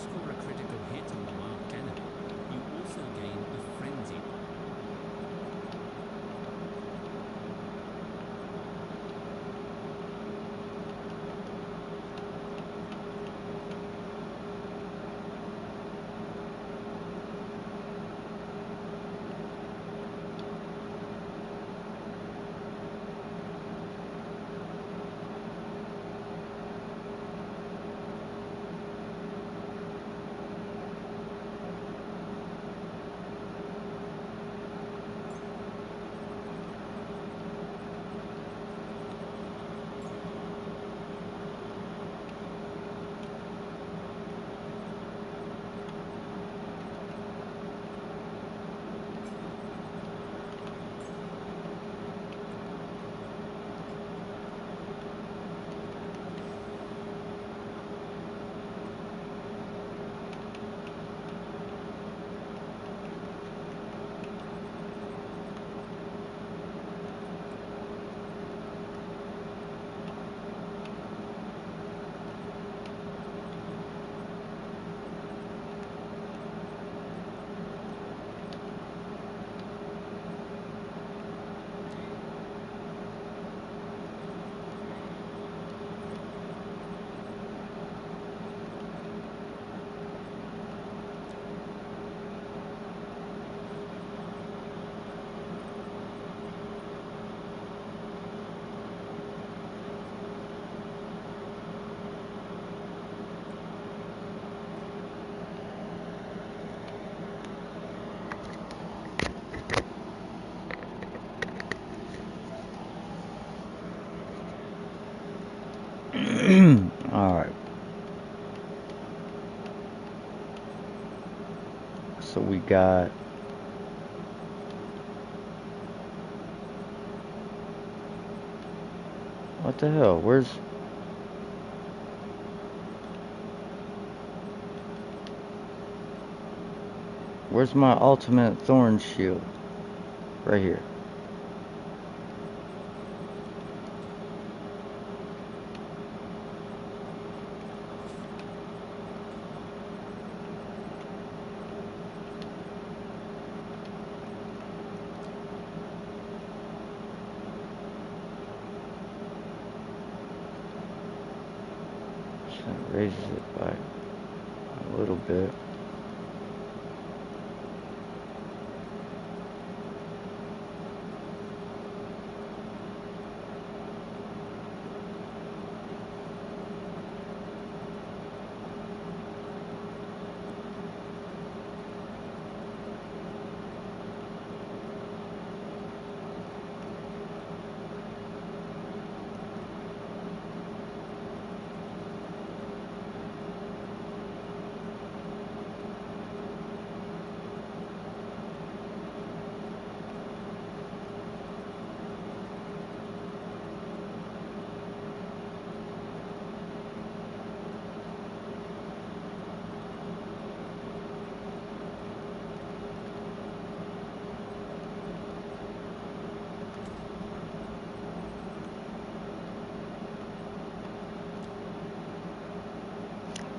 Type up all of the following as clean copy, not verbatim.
score a critical hit on the marked enemy, you also gain a frenzy. Alright. So we got... What the hell? Where's my ultimate Thorns shield? Right here. So it raises it by a little bit.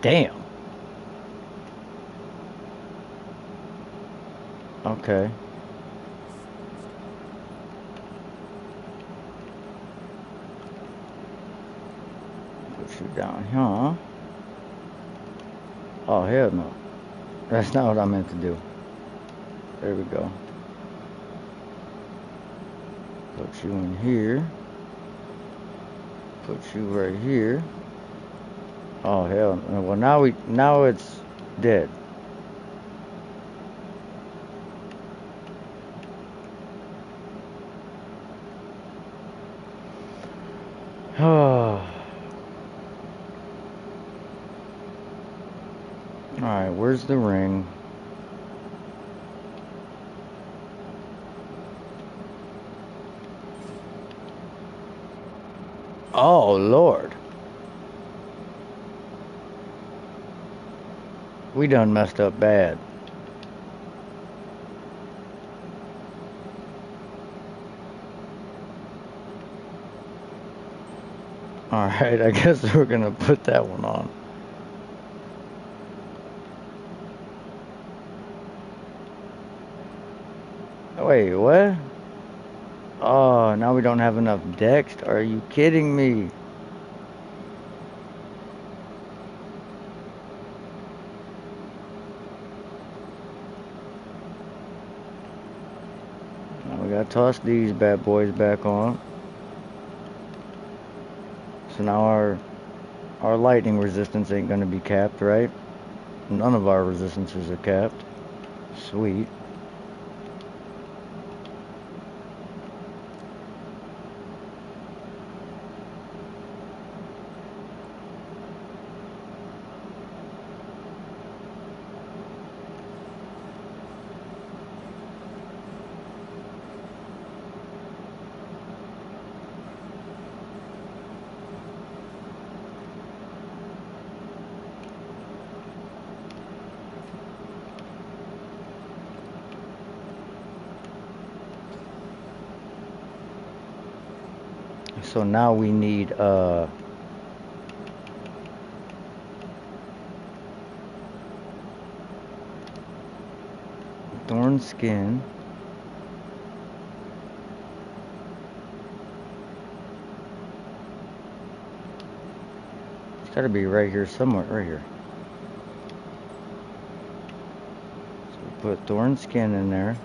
Damn. Okay. Put you down here. Oh, hell no. That's not what I meant to do. There we go. Put you in here. Put you right here. Oh, hell no. Well, now it's dead. Alright, where's the ring? Oh, Lord. We done messed up bad. Alright, I guess we're gonna put that one on. Wait, what? Oh, now we don't have enough dex? Are you kidding me? Now we gotta toss these bad boys back on. So now our lightning resistance ain't gonna be capped, right? None of our resistances are capped. Sweet. So now we need thorn skin. It's gotta be right here somewhere, right here. So we put thorn skin in there.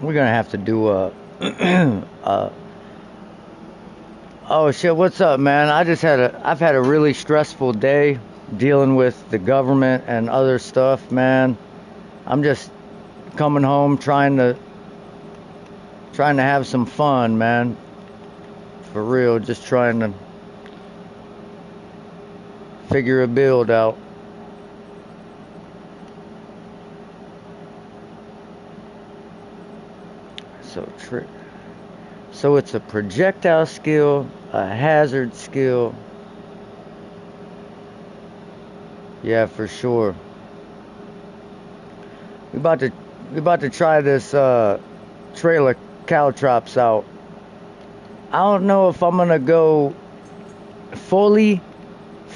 We're gonna have to do a oh shit, what's up, man? I've had a really stressful day dealing with the government and other stuff, man. I'm just coming home trying to have some fun, man. For real, just trying to figure a build out. So it's a projectile skill, a hazard skill. Yeah, for sure. We about to try this trailer caltrops out. I don't know if I'm gonna go fully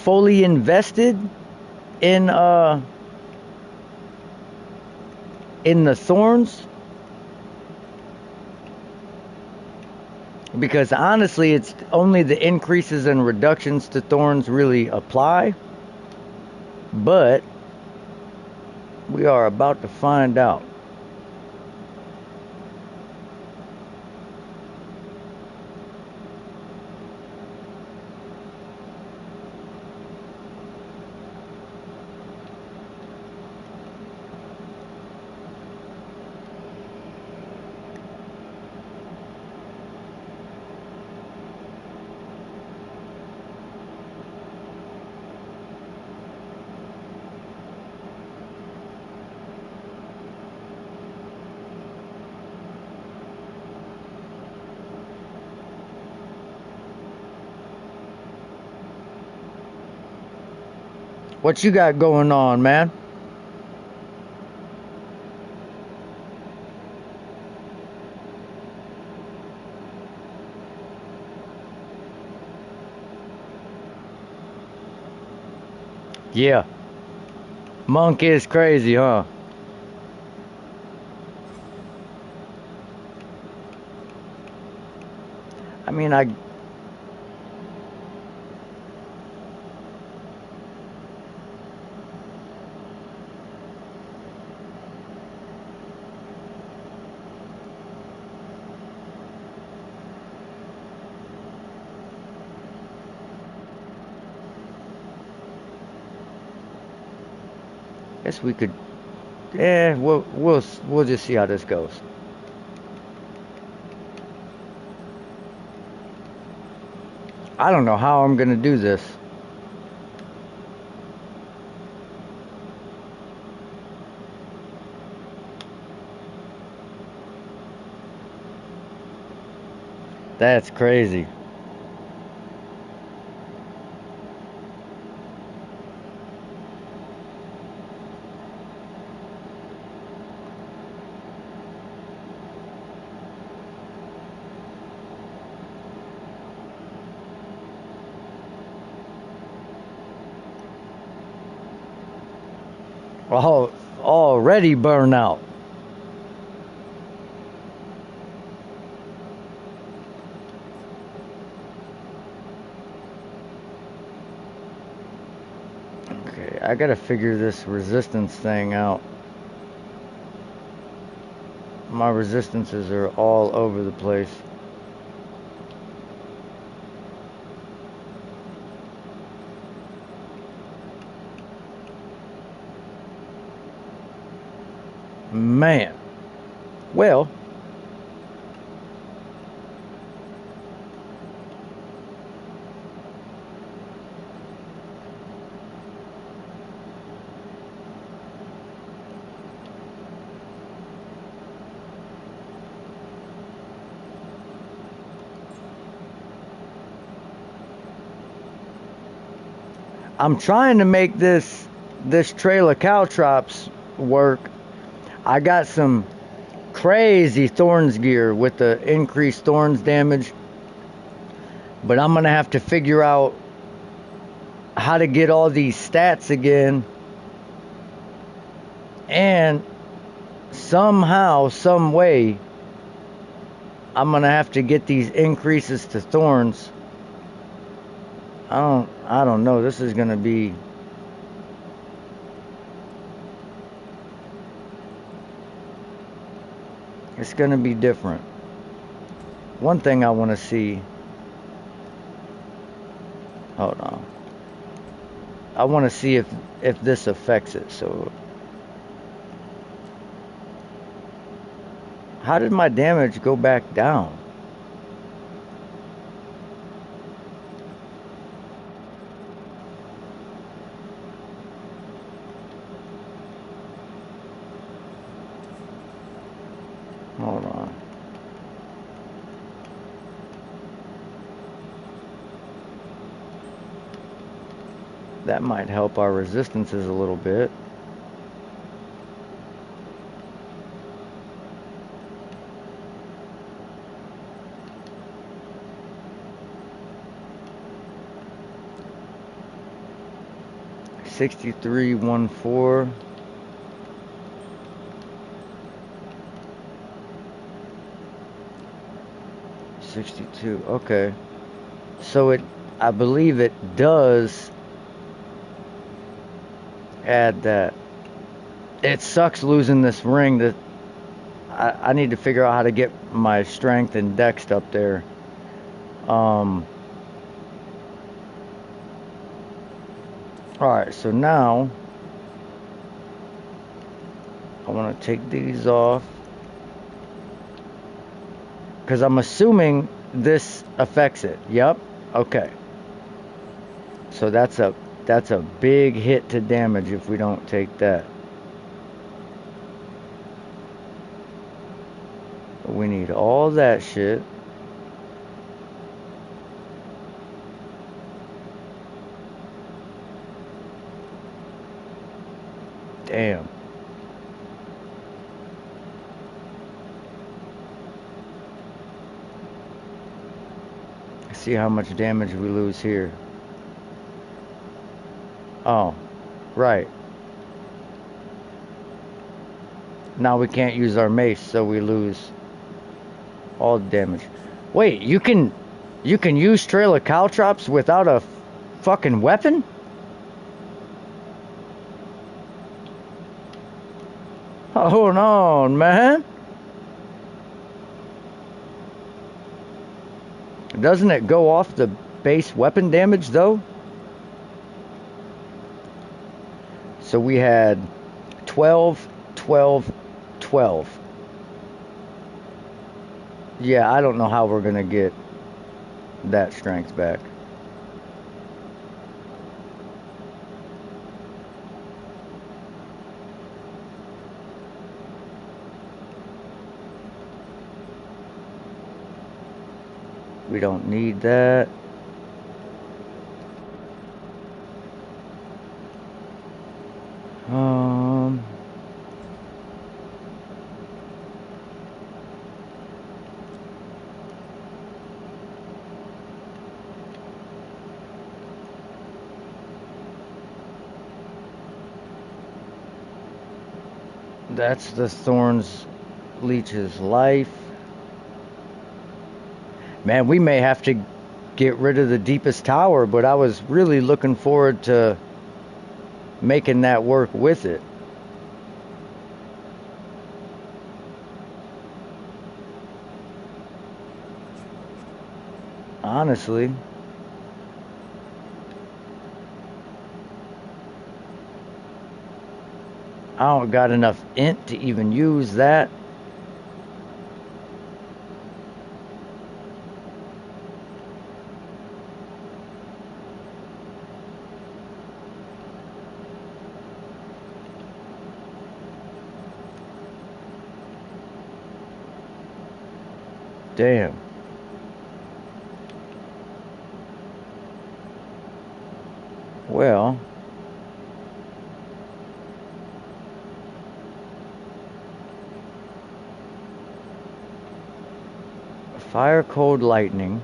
invested in the thorns, because honestly it's only the increases and reductions to thorns really apply, but we are about to find out. What you got going on, man? Yeah. Monk is crazy, huh? I mean, Guess we could. We'll just see how this goes. I don't know how I'm gonna do this. That's crazy. Oh, already burn out. Okay, I gotta figure this resistance thing out. My resistances are all over the place. Man. Well, I'm trying to make this trail of caltrops work. I got some crazy Thorns gear with the increased Thorns damage, but I'm gonna have to figure out how to get all these stats again, and somehow, some way, I'm gonna have to get these increases to Thorns. I don't know. This is gonna be. It's gonna be different. One thing I want to see. Hold on. I want to see if this affects it. So, how did my damage go back down? Hold on. That might help our resistances a little bit. $63.14. $62. Okay. So I believe it does add that. It sucks losing this ring. That I need to figure out how to get my strength and dex up there. Alright, so now I want to take these off, because I'm assuming this affects it. Yep. Okay. So that's a big hit to damage if we don't take that. We need all that shit. Damn. See how much damage we lose here. Oh, right. Now we can't use our mace, so we lose all the damage. Wait, you can use Trail of Caltrops without a fucking weapon? Hold on, man. Doesn't it go off the base weapon damage, though? So we had 12, 12, 12. Yeah, I don't know how we're going to get that strength back. We don't need that. That's the Thorns leech's life. Man, we may have to get rid of the deepest tower, but I was really looking forward to making that work with it. Honestly. I don't got enough int to even use that. Damn. Well, fire, cold, lightning.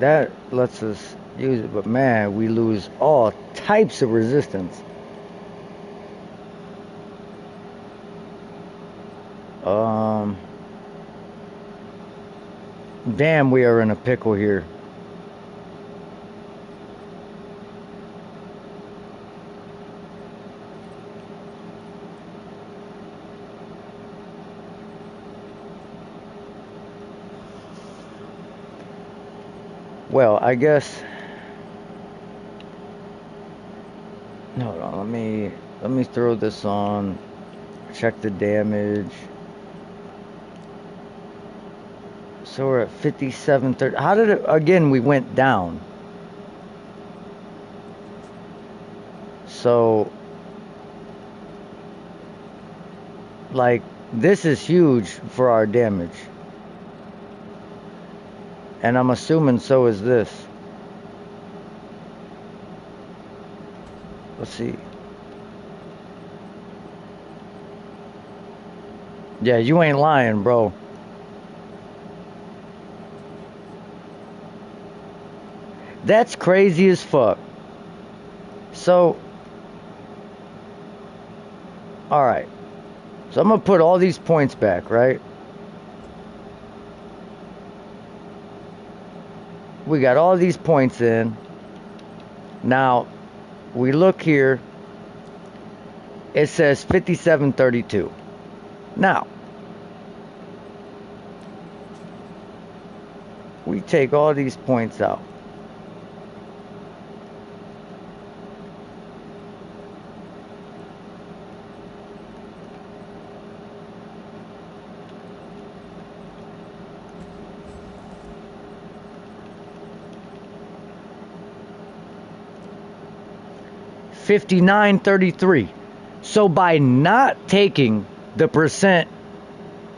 That lets us use it, but man, we lose all types of resistance. Damn, we are in a pickle here. Well, I guess. Hold on, let me throw this on. Check the damage. So we're at 57.30. How did it again? We went down. So, like, this is huge for our damage. And I'm assuming so is this. Let's see. Yeah, you ain't lying, bro. That's crazy as fuck. So, alright. So I'm going to put all these points back, right? We got all these points in. Now, we look here. It says 57.32. Now, we take all these points out. $59.33. So by not taking the percent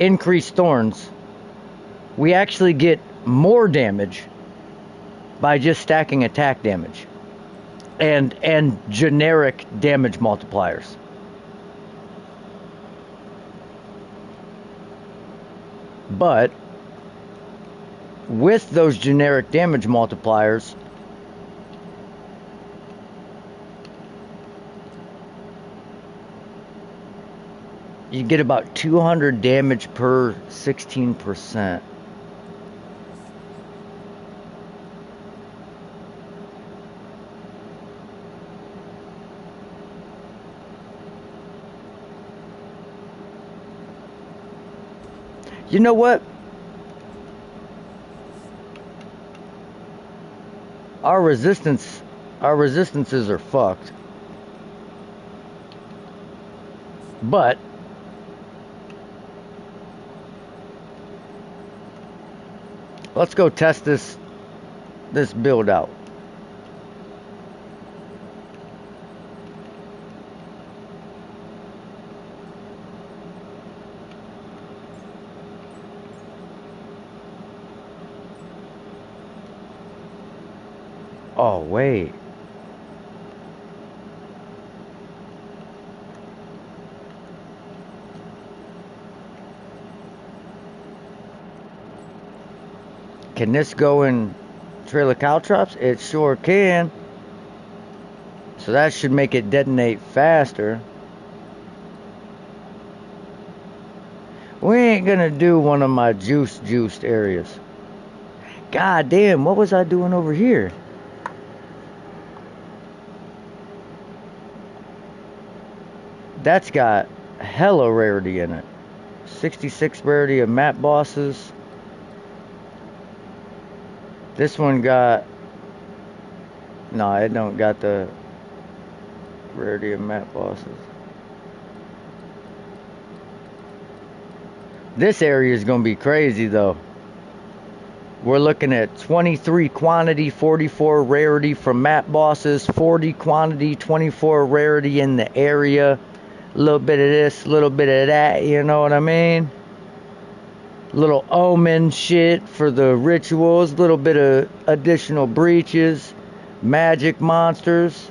increased thorns, we actually get more damage by just stacking attack damage and generic damage multipliers. But with those generic damage multipliers, you get about 200 damage per 16%. You know what? Our resistances are fucked. But let's go test this build out. Oh, wait. Can this go in Trail of Caltrops? It sure can. So that should make it detonate faster. We ain't gonna do one of my juiced areas. God damn, what was I doing over here? That's got hella rarity in it. 66 rarity of map bosses. This one got... No, it don't got the rarity of map bosses. This area is gonna be crazy though. We're looking at 23 quantity, 44 rarity from map bosses, 40 quantity, 24 rarity in the area. A little bit of this, a little bit of that, you know what I mean? Little omen shit for the rituals, little bit of additional breaches, magic monsters.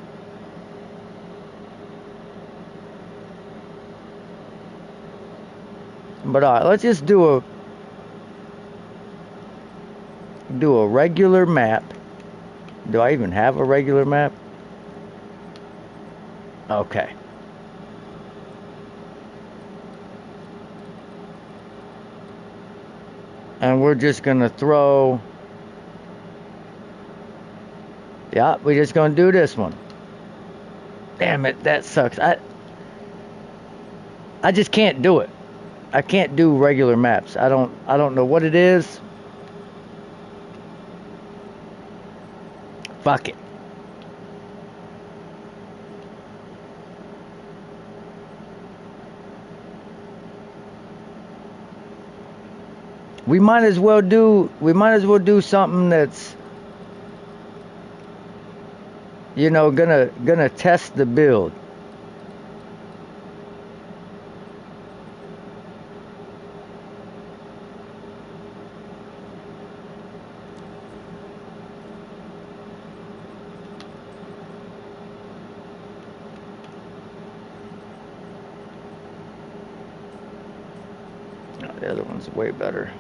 But alright, let's just do a regular map. Do I even have a regular map? Okay. And we're just gonna throw... Yeah, we're just gonna do this one. Damn it, that sucks. I just can't do it. I can't do regular maps. I don't know what it is. Fuck it. We might as well do something that's, you know, gonna test the build. No, the other one's way better.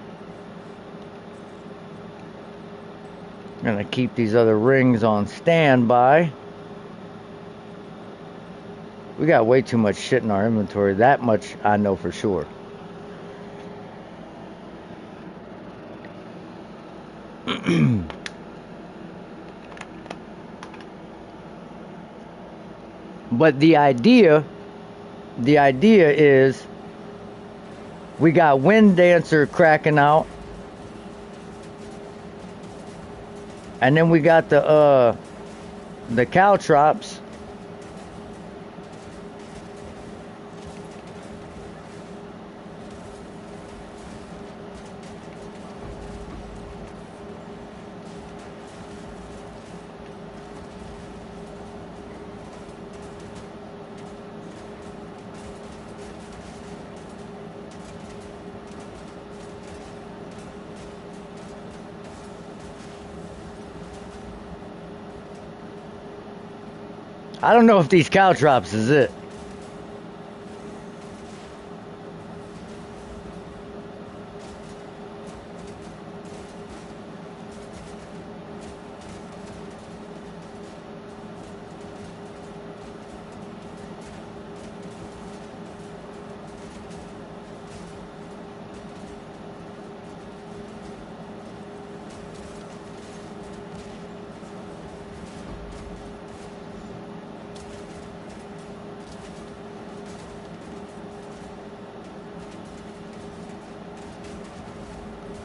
Gonna keep these other rings on standby. We got way too much shit in our inventory. That much I know for sure. But the idea is we got Wind Dancer cracking out. And then we got the caltrops. I don't know if these caltrops is it.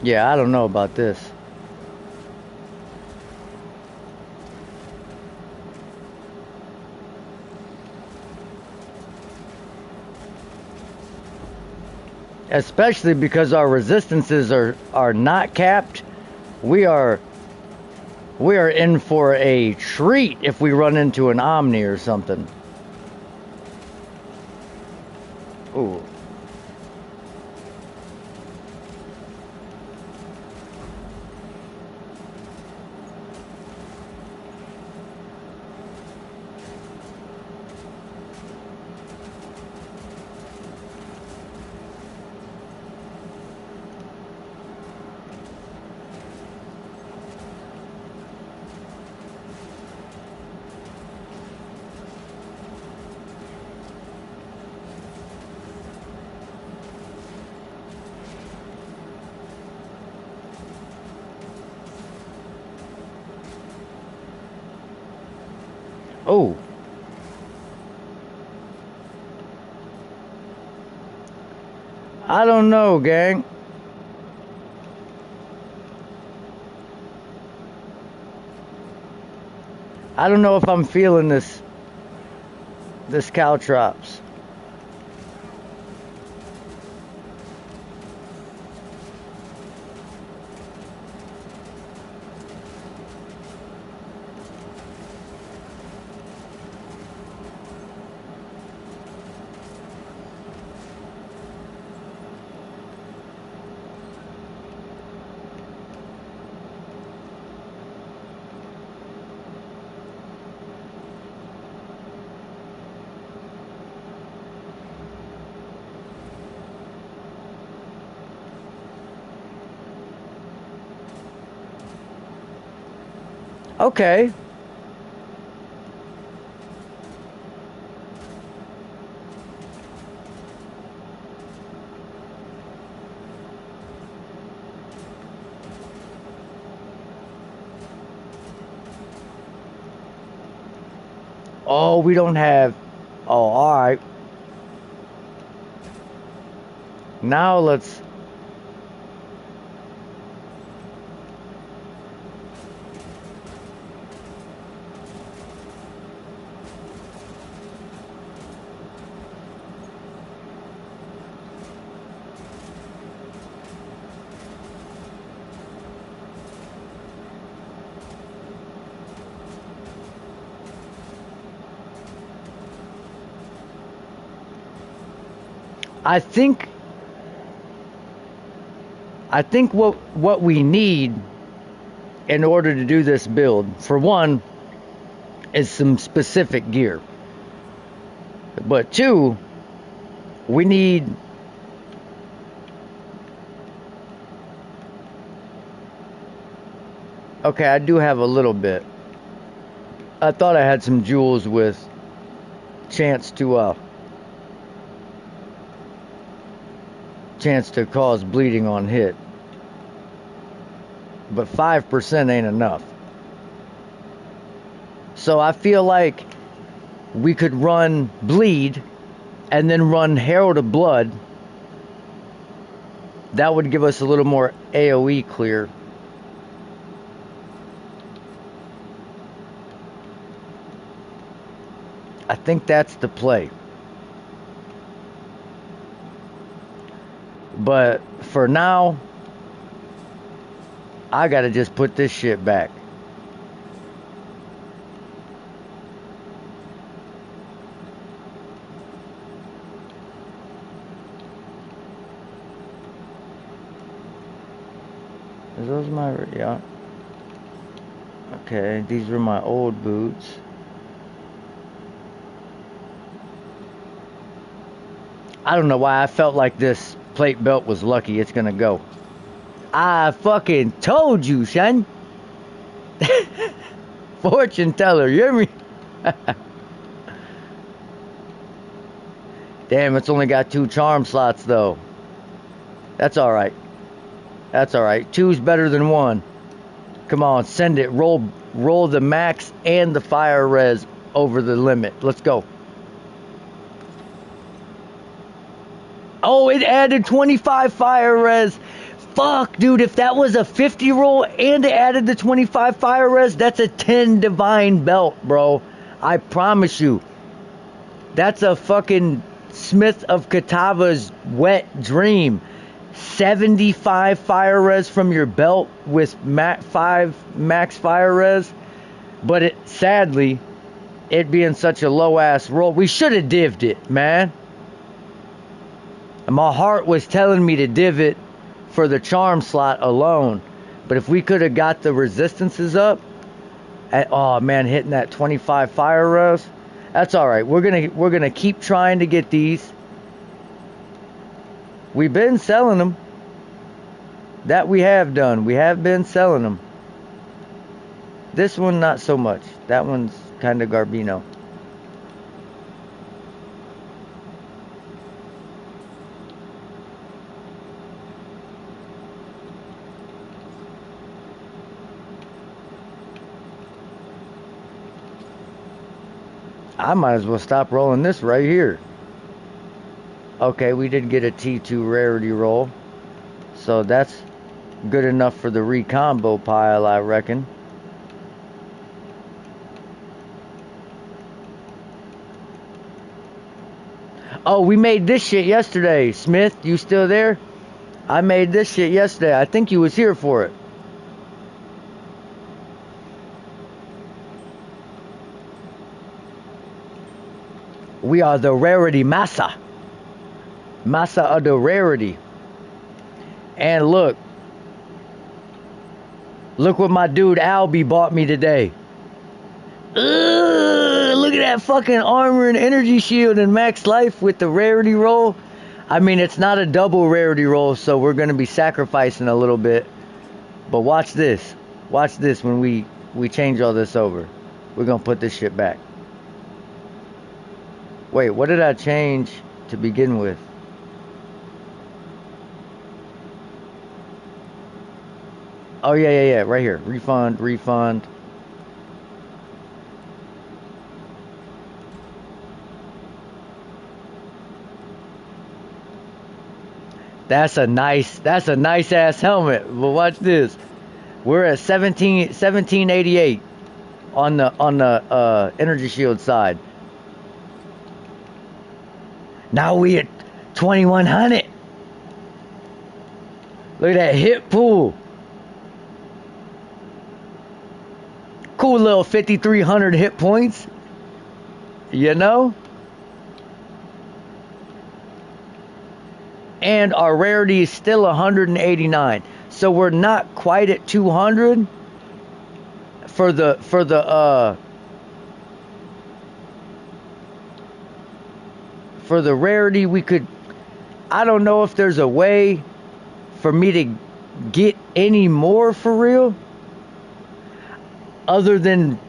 Yeah, I don't know about this. Especially because our resistances are not capped. We are we are in for a treat if we run into an Omni or something. Ooh. Oh. I don't know, gang. I don't know if I'm feeling this caltrops. Okay. Oh, we don't have. Oh, all right. Now let's. I think. I think what we need in order to do this build, for one, is some specific gear. But two, we need. Okay, I do have a little bit. I thought I had some jewels with chance to cause bleeding on hit. But 5% ain't enough. So I feel like we could run bleed and then run Herald of Blood. That would give us a little more AoE clear. I think that's the play. But for now, I gotta just put this shit back. Is those my, yeah. Okay, these were my old boots. I don't know why I felt like this plate belt was lucky it's gonna go. I fucking told you, son. Fortune teller, you hear me? Damn, it's only got 2 charm slots though. That's alright. That's alright. 2's better than 1. Come on, send it. Roll the max and the fire res over the limit. Let's go. Oh, it added 25 fire res. Fuck, dude, if that was a 50 roll and it added the 25 fire res, that's a 10 divine belt, bro. I promise you. That's a fucking Smith of Katava's wet dream. 75 fire res from your belt with 5 max fire res. But it, sadly, it being such a low ass roll, we should have divvied it, man. And my heart was telling me to div it for the charm slot alone. But if we could have got the resistances up, oh man, hitting that 25 fire res, that's all right. We're gonna keep trying to get these. We've been selling them. That we have done. We have been selling them. This one not so much. That one's kind of Garbino. I might as well stop rolling this right here. Okay, we did get a T2 rarity roll. So that's good enough for the recombo pile, I reckon. Oh, we made this shit yesterday. Smith, you still there? I made this shit yesterday. I think you was here for it. We are the rarity massa. Massa of the rarity. And look what my dude Albie bought me today. Look at that fucking armor and energy shield and max life with the rarity roll. I mean, it's not a double rarity roll, so we're going to be sacrificing a little bit. But watch this. Watch this when we change all this over. We're going to put this shit back. Wait, what did I change to begin with? Oh, yeah. Right here. Refund. That's a nice ass helmet. But watch this. We're at 1788 on the energy shield side. Now we at 2100. Look at that hit pool. Cool little 5,300 hit points. You know? And our rarity is still 189. So we're not quite at 200 for the rarity. We could, I don't know if there's a way for me to get any more for real other than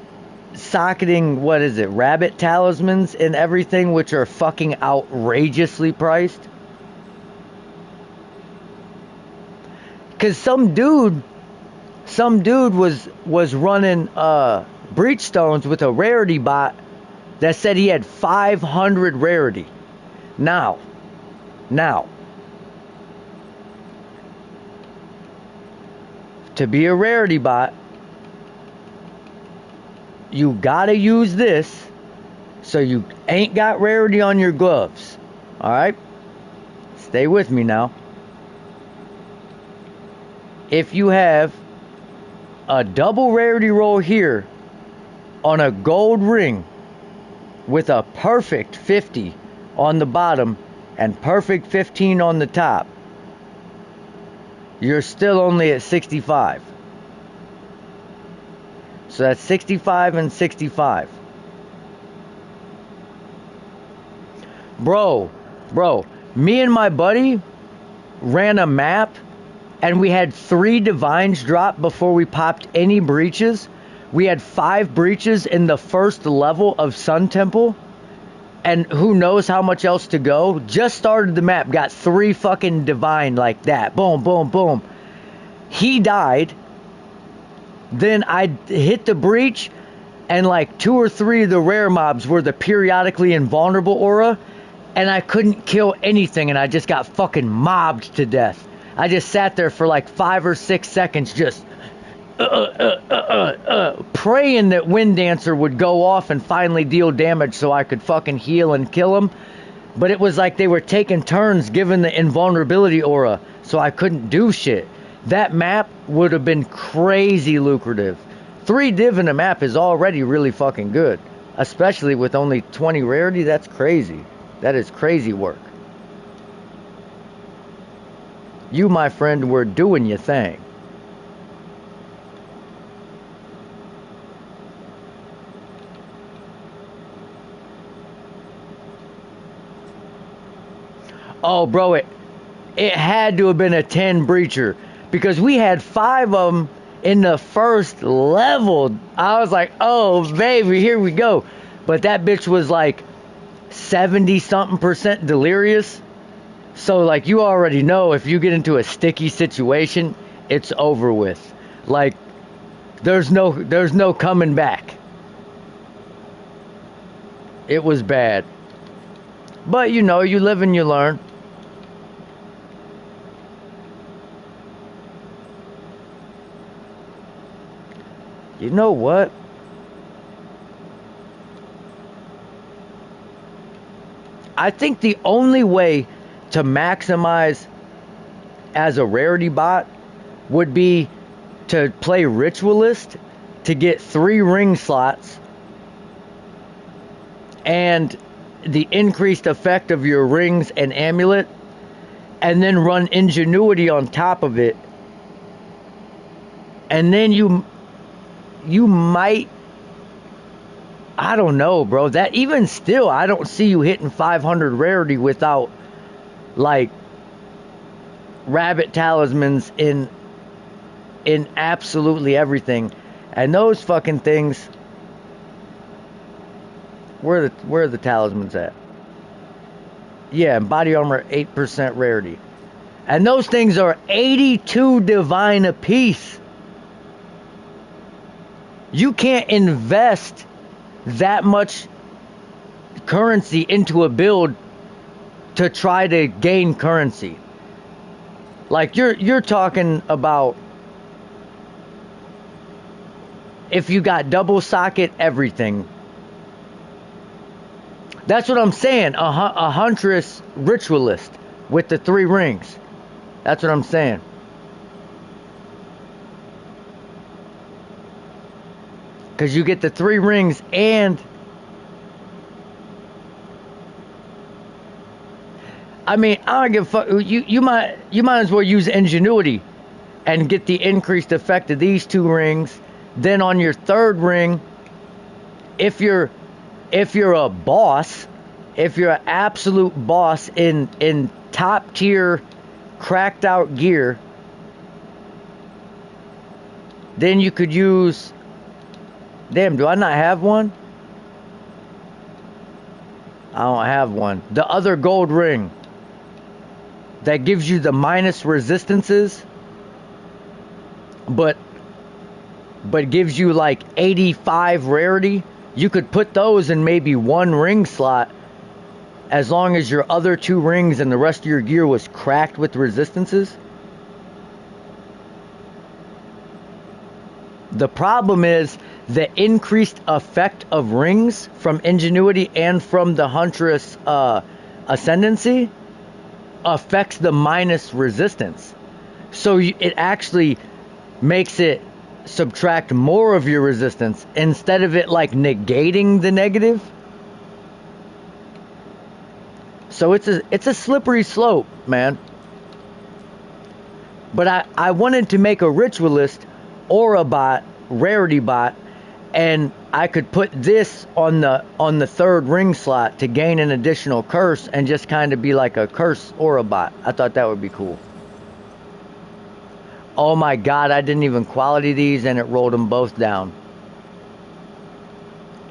socketing, what is it, rabbit talismans and everything, which are fucking outrageously priced. Cause some dude was running breach stones with a rarity bot that said he had 500 rarity. Now, to be a rarity bot, you gotta use this, so you ain't got rarity on your gloves. All right, stay with me now. If you have a double rarity roll here on a gold ring with a perfect 50 on the bottom and perfect 15 on the top, you're still only at 65. So that's 65 and 65. Bro, me and my buddy ran a map and we had 3 divines drop before we popped any breaches. We had 5 breaches in the first level of Sun Temple. And who knows how much else to go. Just started the map. Got 3 fucking divine like that. Boom, boom, boom. He died. Then I hit the breach. And like 2 or 3 of the rare mobs were the periodically invulnerable aura. And I couldn't kill anything. And I just got fucking mobbed to death. I just sat there for like 5 or 6 seconds just praying that Wind Dancer would go off and finally deal damage so I could fucking heal and kill him. But it was like they were taking turns giving the invulnerability aura, so I couldn't do shit. That map would have been crazy lucrative. 3 div in a map is already really fucking good. Especially with only 20 rarity, that's crazy. That is crazy work. You, my friend, were doing your thing. Oh, bro, it had to have been a 10 breacher because we had 5 of them in the first level. I was like, oh, baby, here we go. But that bitch was like 70-something% delirious. So, like, you already know if you get into a sticky situation, it's over with. Like, there's no coming back. It was bad. But, you know, you live and you learn. You know what? I think the only way to maximize as a rarity bot would be to play Ritualist to get 3 ring slots and the increased effect of your rings and amulet, and then run Ingenuity on top of it, and then you might, I don't know, bro. That even still, I don't see you hitting 500 rarity without like rabbit talismans in absolutely everything. And those fucking things, where are the talismans at? Yeah, body armor 8% rarity. And those things are 82 divine apiece. You can't invest that much currency into a build to try to gain currency. Like you're talking about if you got double socket everything. That's what I'm saying. A Huntress Ritualist with the 3 rings. That's what I'm saying. Because you get the 3 rings and I mean, I don't give a fuck. You might as well use Ingenuity and get the increased effect of these 2 rings. Then on your 3rd ring, if you're a boss, if you're an absolute boss in top tier cracked out gear, then you could use, damn, do I not have one? I don't have one. The other gold ring that gives you the minus resistances, but gives you like 85 rarity. You could put those in maybe 1 ring slot as long as your other 2 rings and the rest of your gear was cracked with resistances. The problem is the increased effect of rings from Ingenuity and from the Huntress Ascendancy affects the minus resistance. So it actually makes it subtract more of your resistance instead of it like negating the negative. So it's a slippery slope, man. But I wanted to make a Ritualist or a bot, rarity bot, and I could put this on the 3rd ring slot to gain an additional curse and just kind of be like a curse or a bot. I thought that would be cool. Oh my god, I didn't even quality these and it rolled them both down.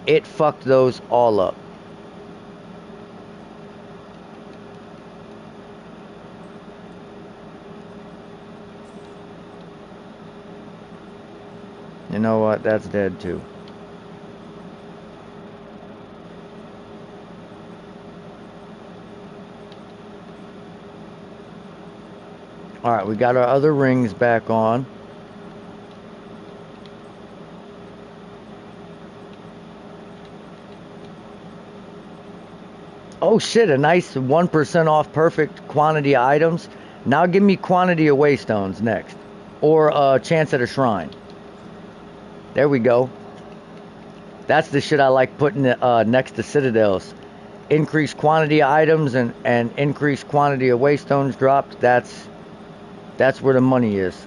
It fucked those all up. You know what? That's dead too. All right, we got our other rings back on. Oh shit, a nice 1% off perfect quantity of items. Now give me quantity of waystones next. Or a chance at a shrine. There we go. That's the shit I like putting next to citadels. Increased quantity of items and increased quantity of waystones dropped. That's where the money is.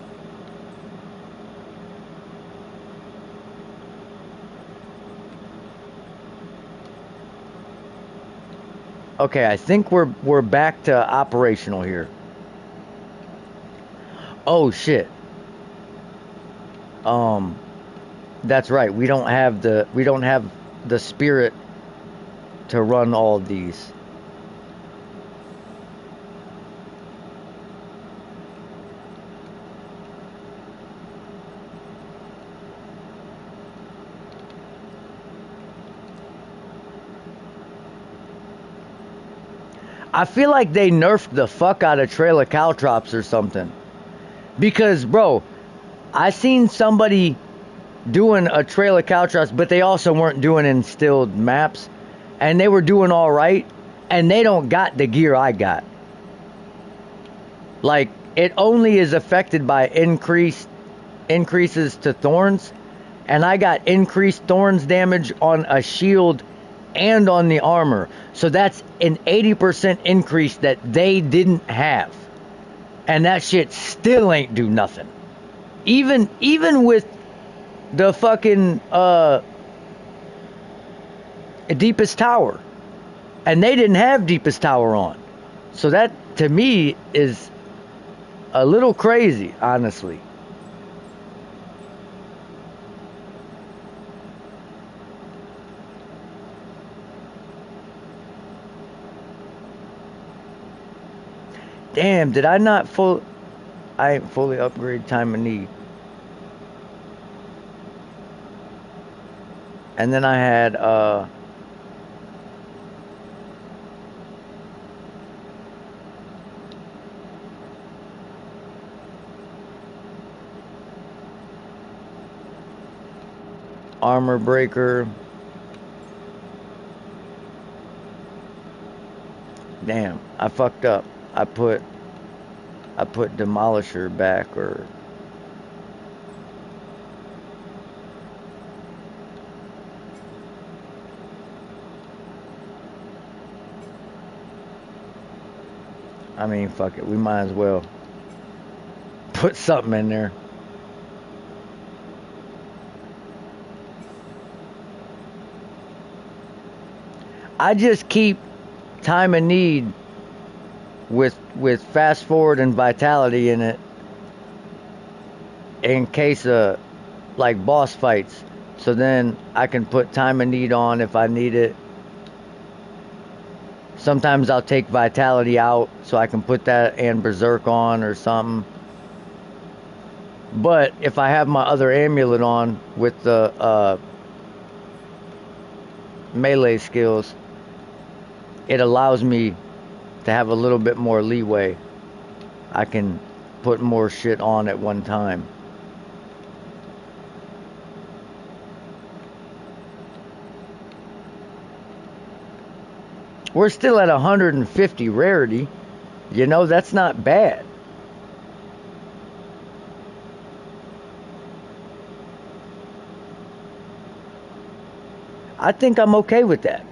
Okay, I think we're back to operational here. Oh shit. That's right. We don't have the spirit to run all of these. I feel like they nerfed the fuck out of Trail of Caltrops or something. Because, bro, I seen somebody doing a Trail of Caltrops, but they also weren't doing instilled maps. And they were doing all right. And they don't got the gear I got. Like, it only is affected by increases to Thorns. And I got increased Thorns damage on a shield and on the armor. So that's an 80% increase that they didn't have. And that shit still ain't do nothing. Even with the fucking deepest tower. And they didn't have deepest tower on. So that to me is a little crazy, honestly. Damn, did I not I ain't fully upgrade time of need. And then I had armor breaker. Damn, I fucked up. I put demolisher back, or I mean, fuck it. We might as well put something in there. I just keep time of need with fast forward and vitality in it in case of like boss fights. So then I can put time of need on if I need it. Sometimes I'll take vitality out so I can put that and berserk on or something. But if I have my other amulet on with the melee skills, it allows me to have a little bit more leeway. I can put more shit on at one time. We're still at 150 rarity. You know, that's not bad. I think I'm okay with that.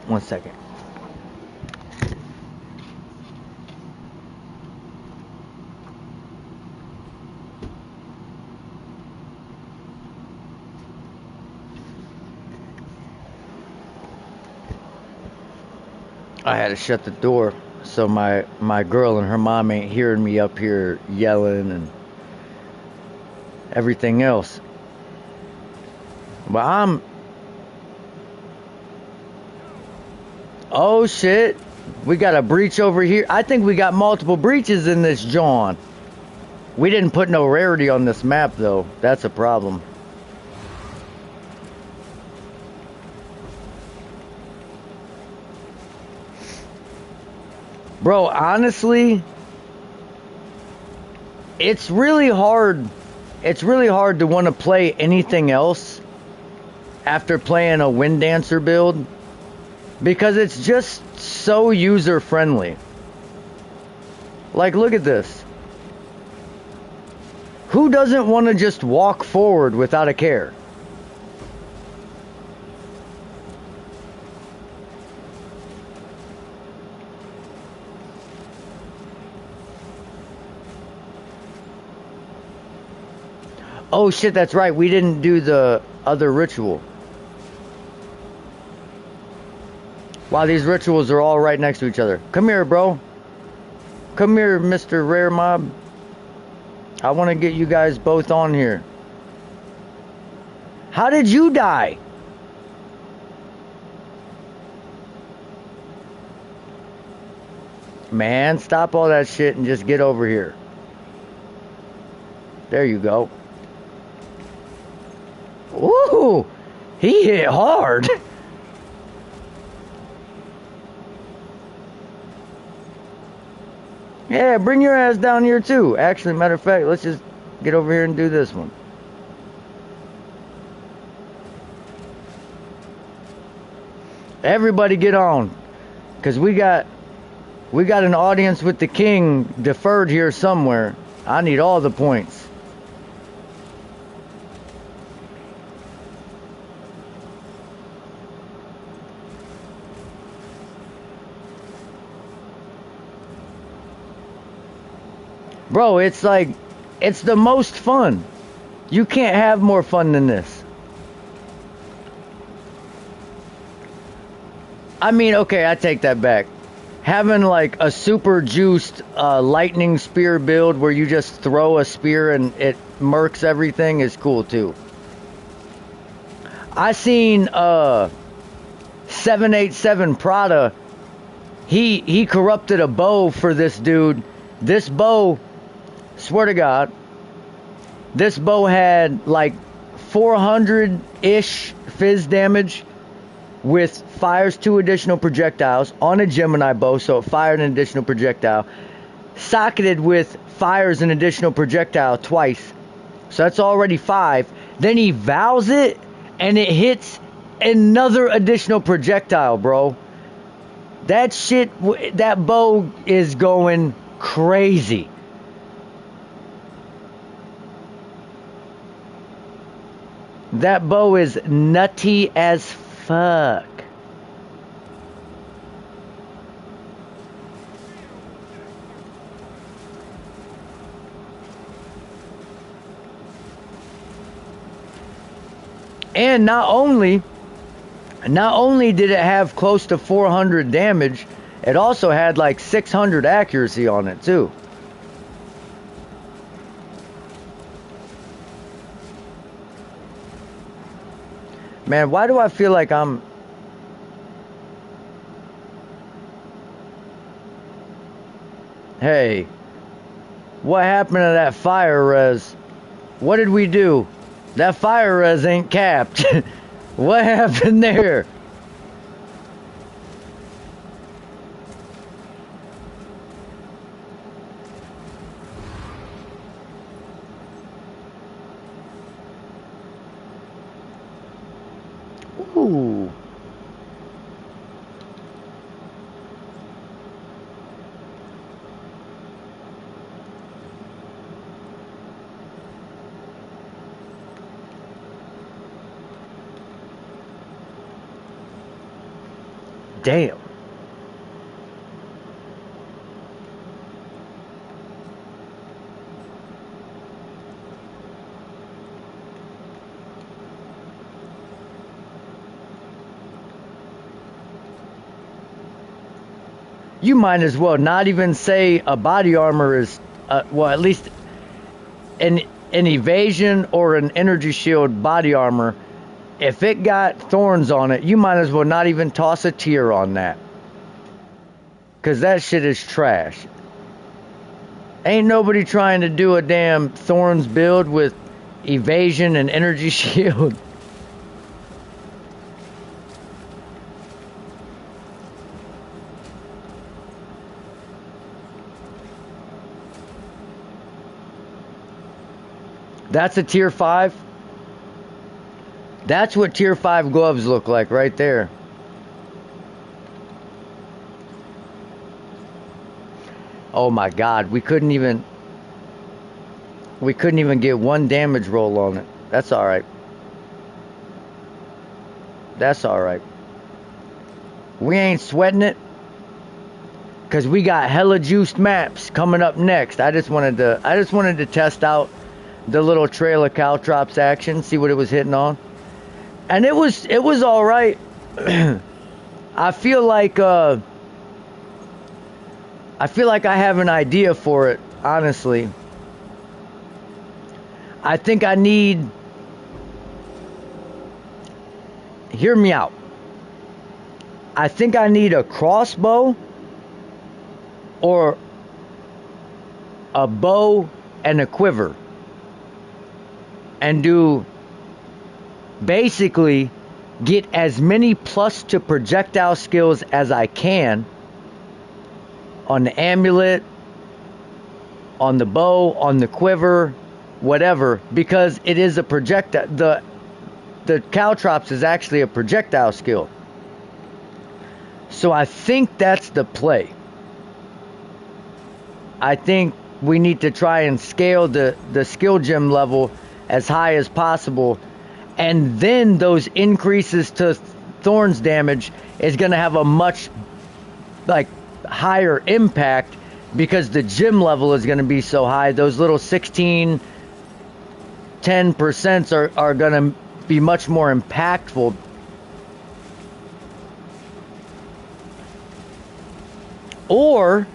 One second. I had to shut the door so my girl and her mom ain't hearing me up here yelling and everything else. But oh shit, we got a breach over here. I think we got multiple breaches in this John. We didn't put no rarity on this map though. That's a problem. Bro, honestly, it's really hard. It's really hard to want to play anything else after playing a Wind Dancer build because it's just so user friendly. Like, look at this. Who doesn't want to just walk forward without a care? Oh shit, that's right. We didn't do the other ritual. Wow, these rituals are all right next to each other. Come here, bro. Come here, Mr. Rare Mob. I want to get you guys both on here. How did you die? Man, stop all that shit and just get over here. There you go. Ooh, he hit hard. Yeah, bring your ass down here too. Actually, matter of fact, let's just get over here and do this one. Everybody get on. Because we got an audience with the king deferred here somewhere. I need all the points. Bro, it's like, it's the most fun. You can't have more fun than this. I mean, okay, I take that back. Having like a super juiced lightning spear build where you just throw a spear and it murks everything is cool too. I seen 787 Prada. He corrupted a bow for this dude. This bow, swear to God, this bow had like 400-ish fizz damage with fires 2 additional projectiles on a Gemini bow, so it fired an additional projectile. Socketed with fires an additional projectile twice, so that's already 5. Then he vows it, and it hits another additional projectile, bro. That shit, that bow is going crazy. That bow is nutty as fuck. And not only did it have close to 400 damage, it also had like 600 accuracy on it too. Man, why do I feel like I'm... Hey, what happened to that fire res? What did we do? That fire res ain't capped. What happened there? Ooh. Damn. You might as well not even say a body armor is, well, at least an evasion or an energy shield body armor. If it got thorns on it, you might as well not even toss a tear on that. Because that shit is trash. Ain't nobody trying to do a damn thorns build with evasion and energy shield. That's a tier 5. That's what tier 5 gloves look like right there. Oh my god, we couldn't even get one damage roll on it. That's all right. That's all right. We ain't sweating it, cause we got hella juiced maps coming up next. I just wanted to test out the little trail of caltrops action, see what it was hitting on, and it was all right. I feel like I have an idea for it. Honestly, I think I need. Hear me out. I think I need a crossbow or a bow and a quiver, and do basically get as many plus to projectile skills as I can on the amulet, on the bow, on the quiver, whatever, because it is a projectile. The caltrops is actually a projectile skill. So I think that's the play. I think we need to try and scale the skill gem level as high as possible, and then those increases to Thorns damage is going to have a much higher impact, because the gym level is going to be so high. Those little 16 10% are going to be much more impactful. Or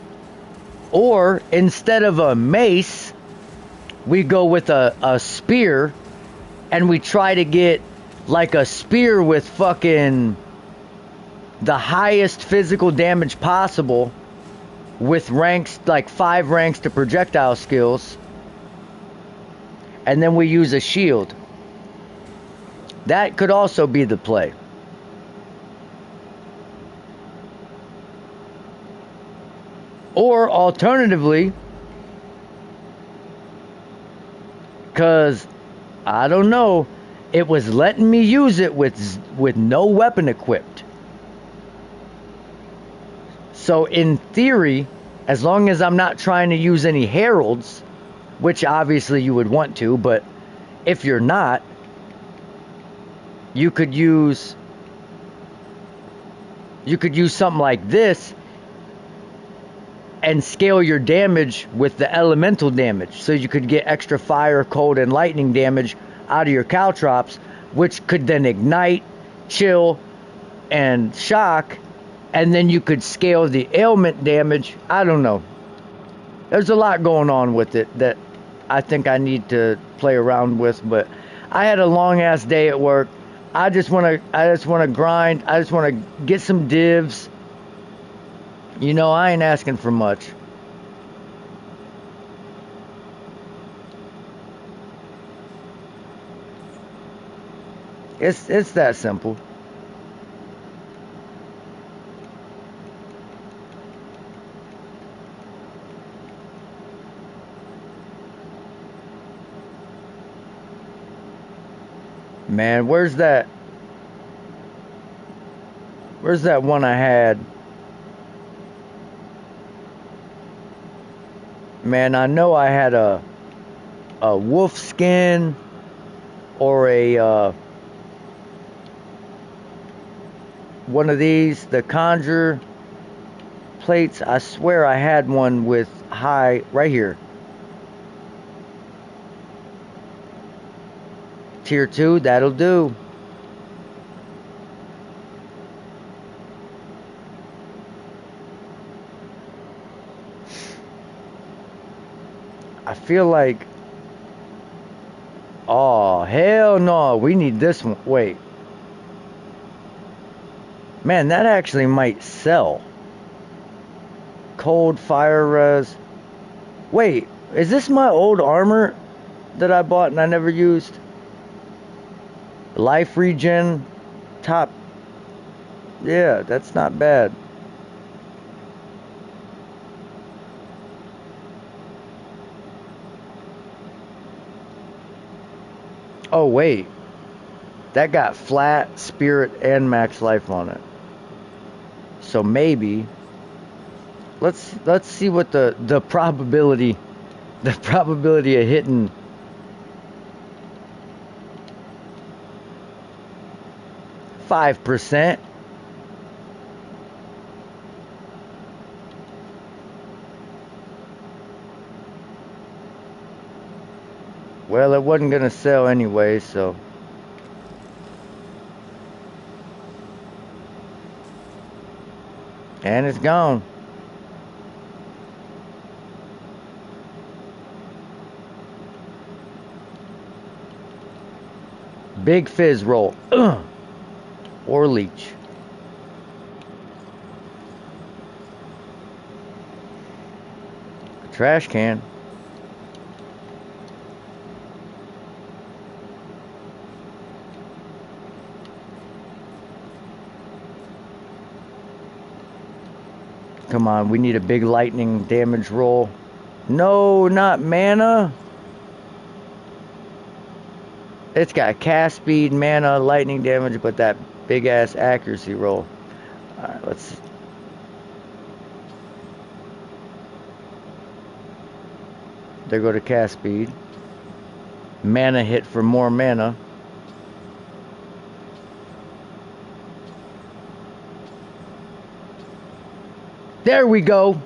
instead of a mace, we go with a spear, and we try to get like a spear with fucking the highest physical damage possible, with ranks, like 5 ranks to projectile skills, and then we use a shield. That could also be the play. Or alternatively, because I don't know, it was letting me use it with no weapon equipped. So in theory, as long as I'm not trying to use any heralds, which obviously you would want to, but if you're not, you could use something like this and scale your damage with the elemental damage, so you could get extra fire, cold, and lightning damage out of your caltrops, which could then ignite, chill, and shock, and then you could scale the ailment damage. I don't know. There's a lot going on with it that I think I need to play around with, but I had a long ass day at work. I just want to grind. I just want to get some divs. You know, I ain't asking for much. It's that simple. Man, where's that one I had? Man, I know I had a wolf skin or a one of these, the conjure plates. I swear I had one with high right here. Tier 2, that'll do. I feel like, oh hell no, we need this one. Wait, man, that actually might sell. Cold fire res. Wait, is this my old armor that I bought and I never used? Life regen top. Yeah, that's not bad. Oh wait, that got flat, spirit, and max life on it. So maybe let's see what the probability of hitting 5%. Well, it wasn't gonna sell anyway, so. And it's gone. Big fizz roll. Or leech. Trash can. Come on, we need a big lightning damage roll. No, not mana. It's got cast speed, mana, lightning damage, but that big ass accuracy roll. Alright, let's. There go to cast speed. Mana hit for more mana. There we go.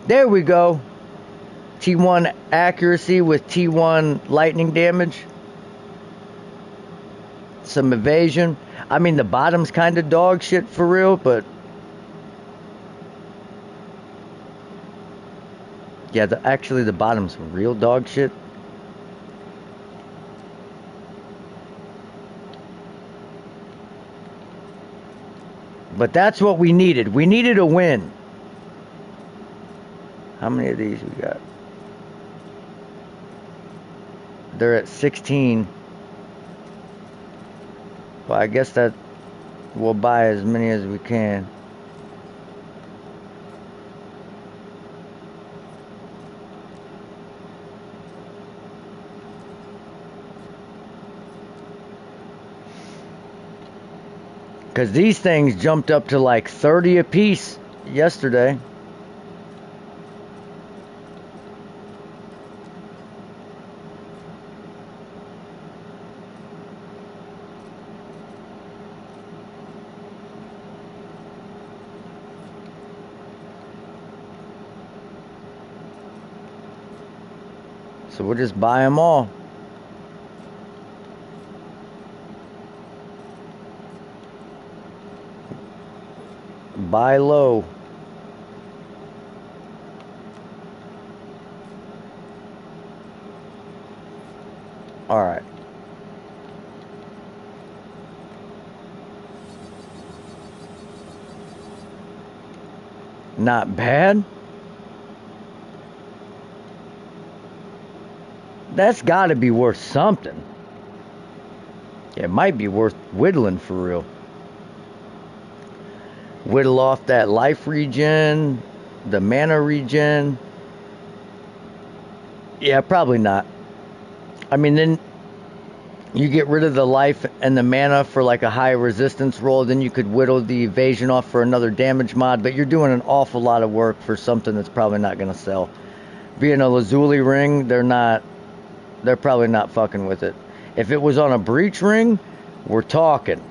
There we go. T1 accuracy with T1 lightning damage. Some evasion. I mean, the bottom's kind of dog shit for real, but yeah, actually the bottom's real dog shit. But that's what we needed. We needed a win. How many of these we got? They're at 16. Well, I guess that we'll buy as many as we can. Because these things jumped up to like 30 a piece yesterday. So we'll just buy them all. Buy low. All right. Not bad. That's got to be worth something. It might be worth whittling for real. Whittle off that life regen, the mana regen. Yeah, probably not. I mean, then you get rid of the life and the mana for like a high resistance roll, then you could whittle the evasion off for another damage mod, but you're doing an awful lot of work for something that's probably not going to sell. Being a Lazuli ring, they're probably not fucking with it. If it was on a breach ring, we're talking.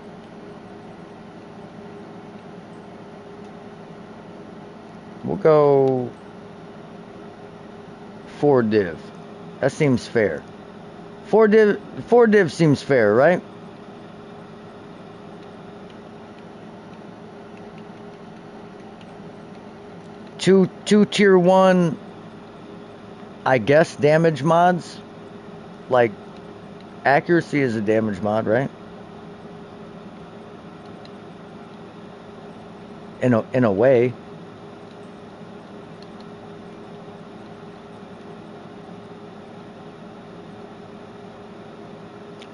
We'll go 4 div. That seems fair. 4 div seems fair, right? Two tier 1, I guess, damage mods. Like, accuracy is a damage mod, right? In a way.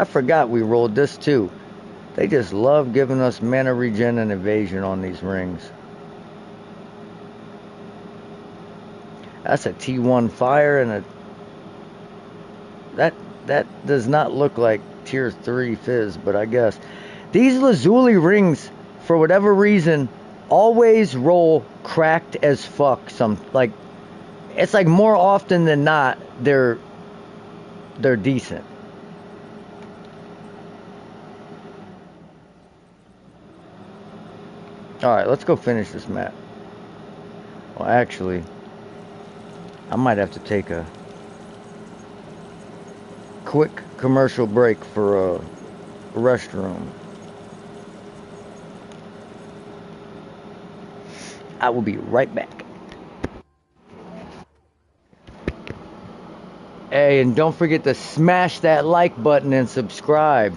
I forgot we rolled this too. They just love giving us mana regen and evasion on these rings. That's a T1 fire and That does not look like tier 3 fizz, but I guess. These Lazuli rings, for whatever reason, always roll cracked as fuck. It's like more often than not, they're decent. Alright, let's go finish this map. Well, actually, I might have to take a quick commercial break for a restroom. I will be right back. Hey, and don't forget to smash that like button and subscribe.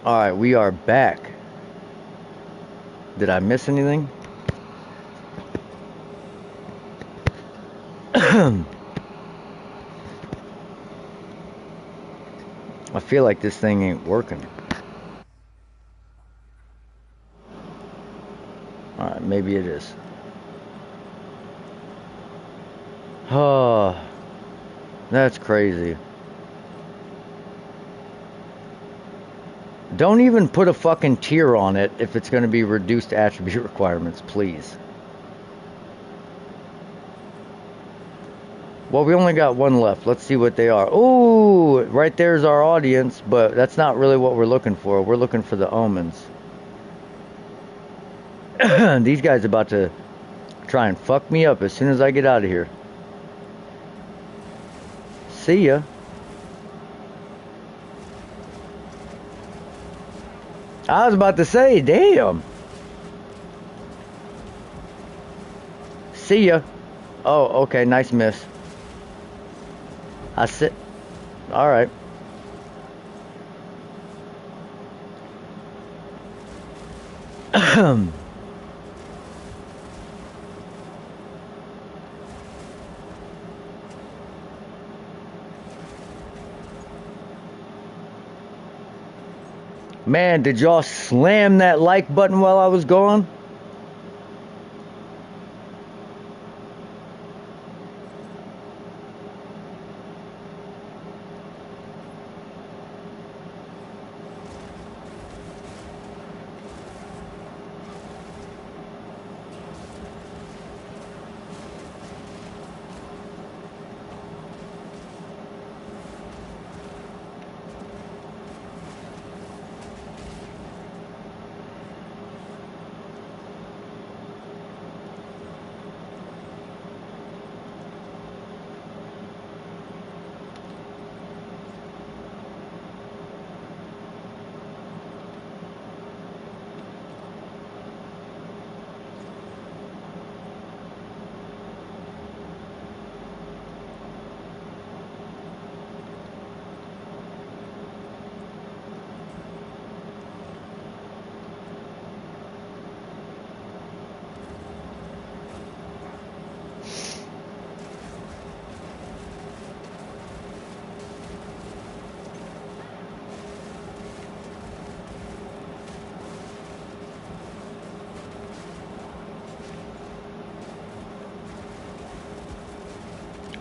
Alright, we are back. Did I miss anything? I feel like this thing ain't working. Alright, maybe it is. Oh, that's crazy. Don't even put a fucking tier on it if it's going to be reduced attribute requirements, please. Well, we only got one left. Let's see what they are. Ooh, right there's our audience, but that's not really what we're looking for. We're looking for the omens. These guys are about to try and fuck me up as soon as I get out of here. See ya. I was about to say, damn. See ya. Oh, okay, nice miss. I sit. All right. Man, did y'all slam that like button while I was gone?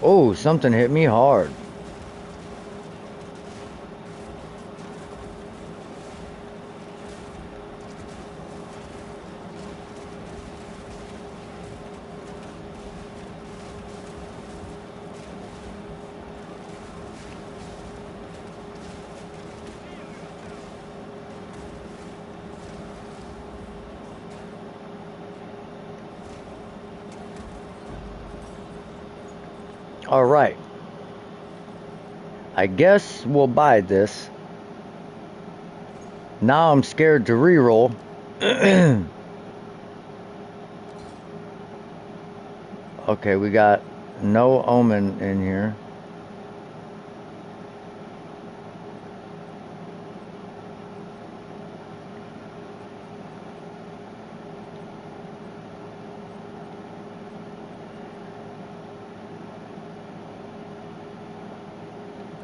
Oh, something hit me hard. All right. I guess we'll buy this. Now I'm scared to reroll. Okay, we got no omen in here.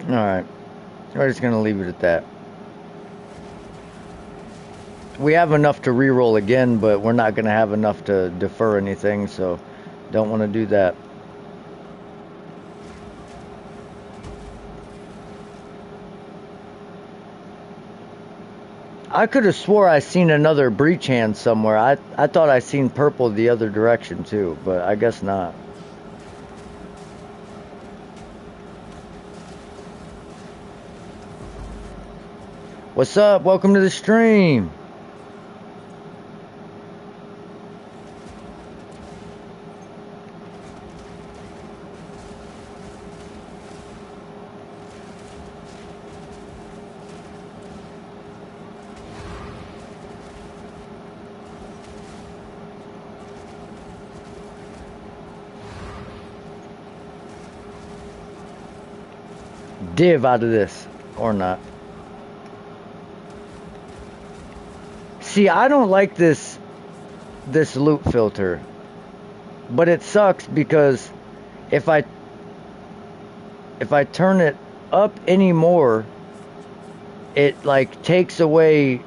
Alright. We're just going to leave it at that. We have enough to reroll again, but we're not going to have enough to defer anything, so don't want to do that. I could have swore I seen another breach hand somewhere. I thought I seen purple the other direction too, but I guess not. What's up? Welcome to the stream. Div out of this, or not. See, I don't like this loop filter, but it sucks because if I turn it up anymore, it like takes away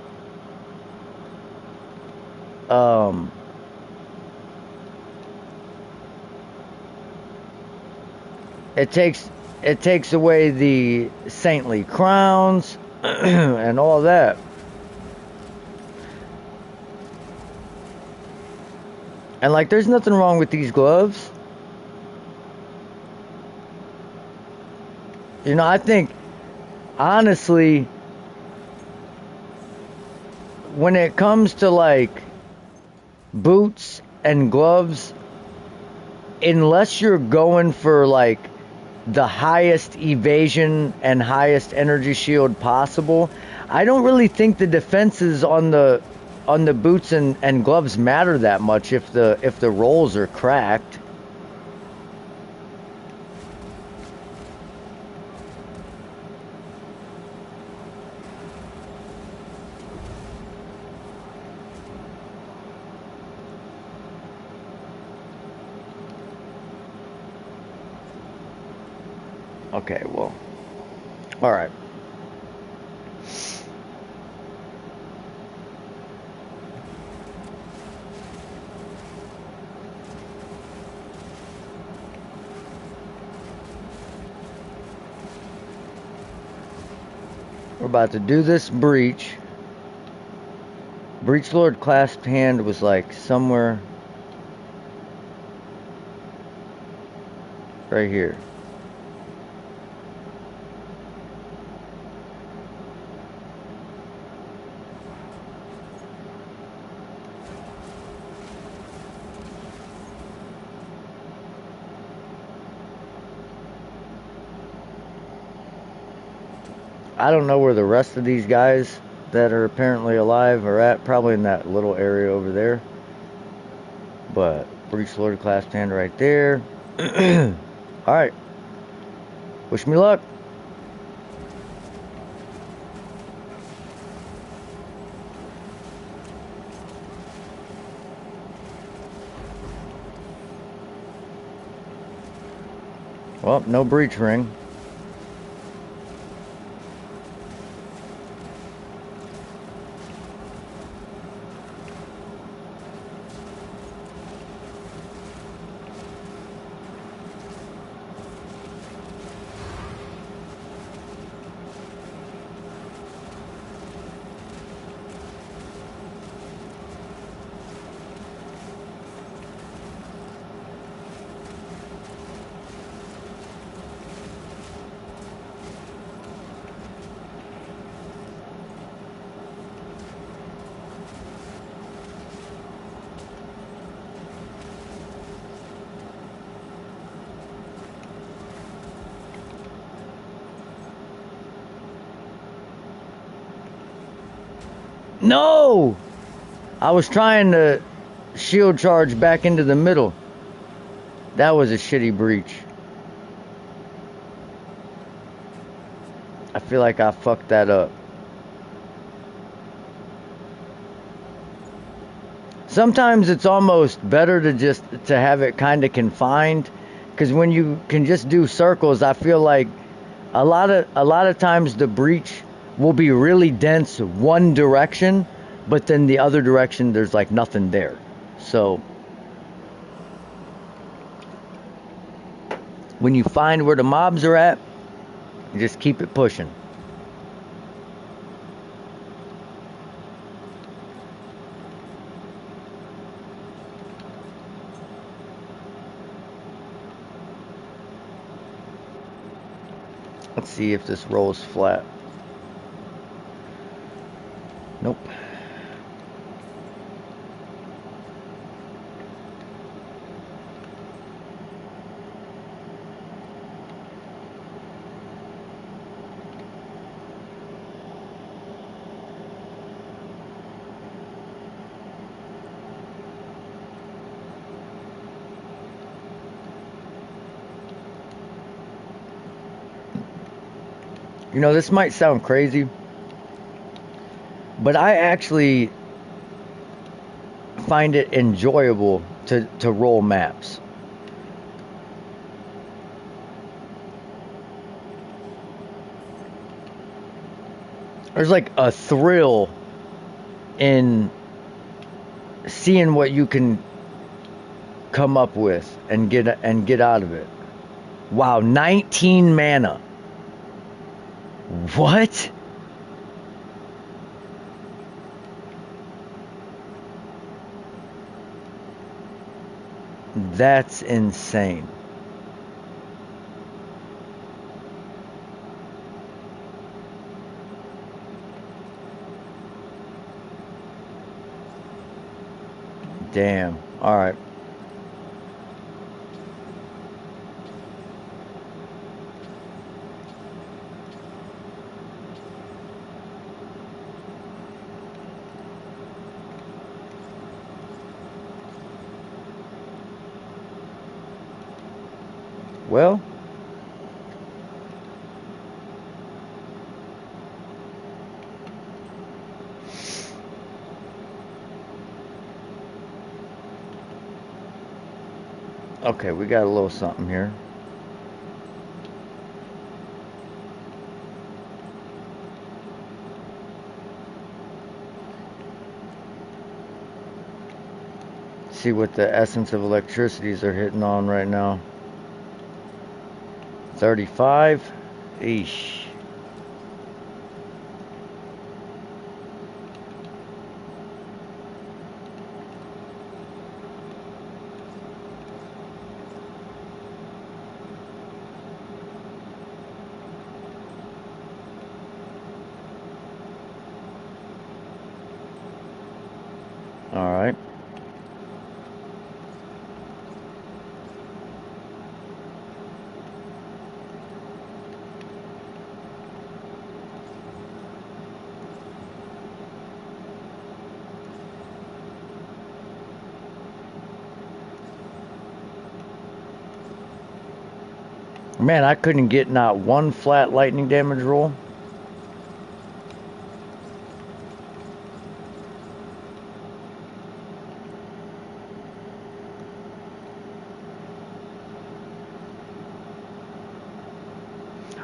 it takes away the saintly crowns and all that. And like, there's nothing wrong with these gloves. You know, I think, honestly, when it comes to like boots and gloves, unless you're going for like the highest evasion and highest energy shield possible, I don't really think the defenses on the boots and gloves matter that much if the rolls are cracked. Okay, well, all right. We're about to do this breach. Breach Lord clasped hand was like somewhere right here. I don't know where the rest of these guys that are apparently alive are at. Probably in that little area over there. But Breach Lord clasped hand right there. Alright. Wish me luck. Well, no breach ring. No! I was trying to shield charge back into the middle. That was a shitty breach. I feel like I fucked that up. Sometimes it's almost better to have it kind of confined, because when you can just do circles, I feel like a lot of times the breach will be really dense one direction, but then the other direction there's like nothing there. So when you find where the mobs are at, you just keep it pushing. Let's see if this rolls flat. Nope. You know, this might sound crazy, but I actually find it enjoyable to roll maps. There's like a thrill in seeing what you can come up with and get out of it. Wow, 19 mana. What? That's insane. Damn. All right. Well, okay, we got a little something here. See what the essence of electricities are hitting on right now. 35. Eesh. All right. Man, I couldn't get not one flat lightning damage roll.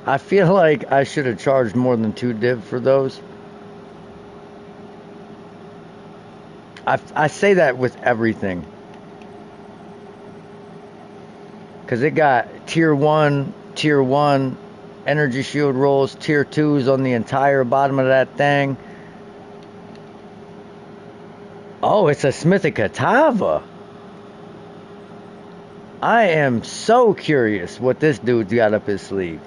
I feel like I should have charged more than 2 div for those. I say that with everything. Because it got tier 1 energy shield rolls, tier 2s on the entire bottom of that thing. Oh, it's a Smithic Katava. I am so curious what this dude's got up his sleeve.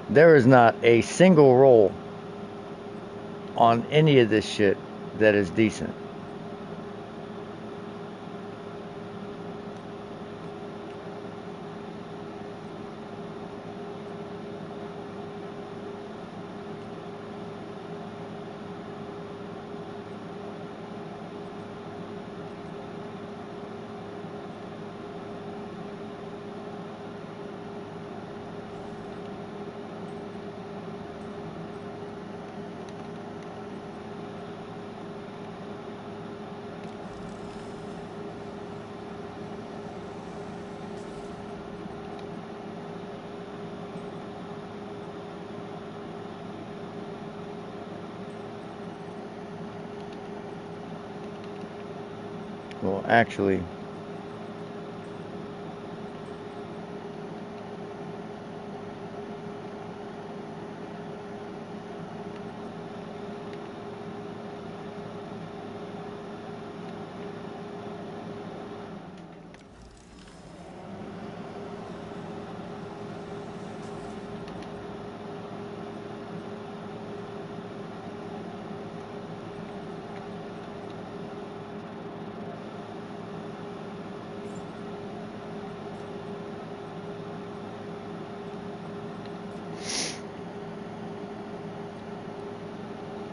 There is not a single roll on any of this shit that is decent. Well, actually,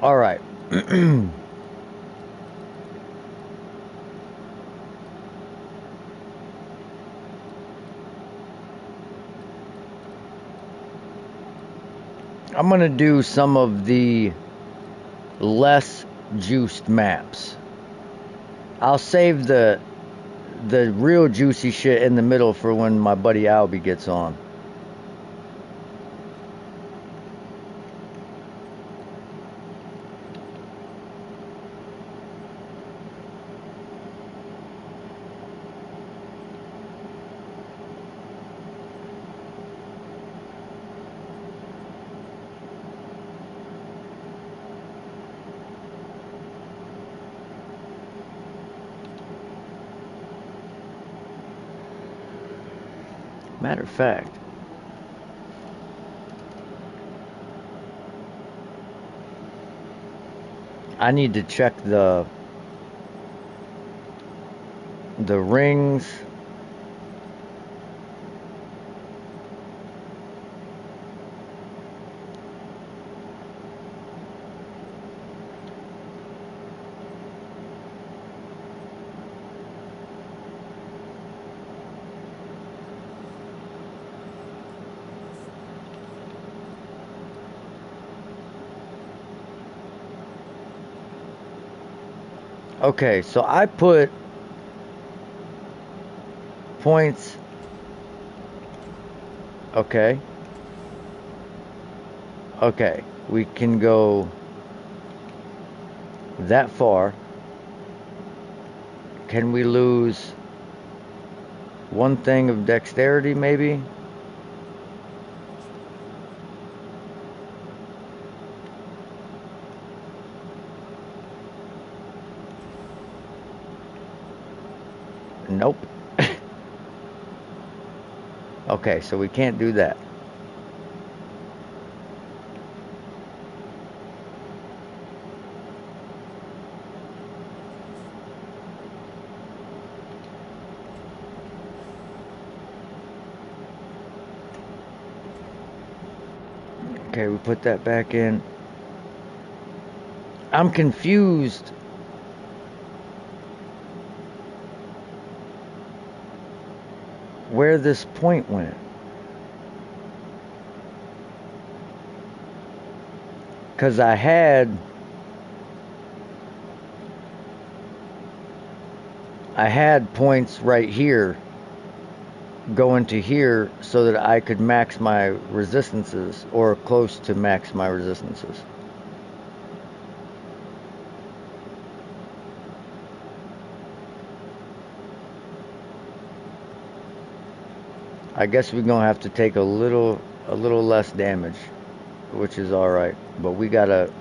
all right. I'm gonna do some of the less juiced maps. I'll save the real juicy shit in the middle for when my buddy Albie gets on. Matter of fact, I need to check the rings. Okay, so I put points. Okay. Okay, we can go that far. Can we lose one thing of dexterity, maybe? Nope. Okay, so we can't do that. Okay, we put that back in. I'm confused. Where this point went. Because I had points right here going to here so that I could max my resistances, or close to max my resistances. I guess we're gonna have to take a little less damage, which is all right. But we gotta.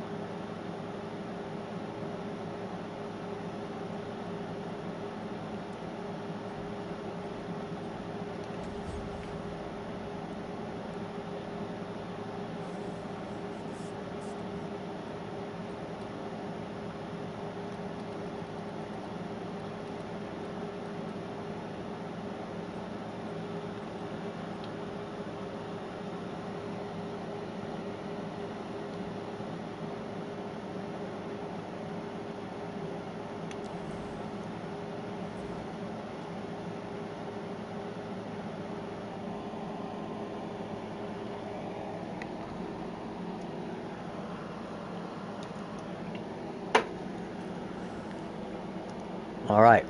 All right.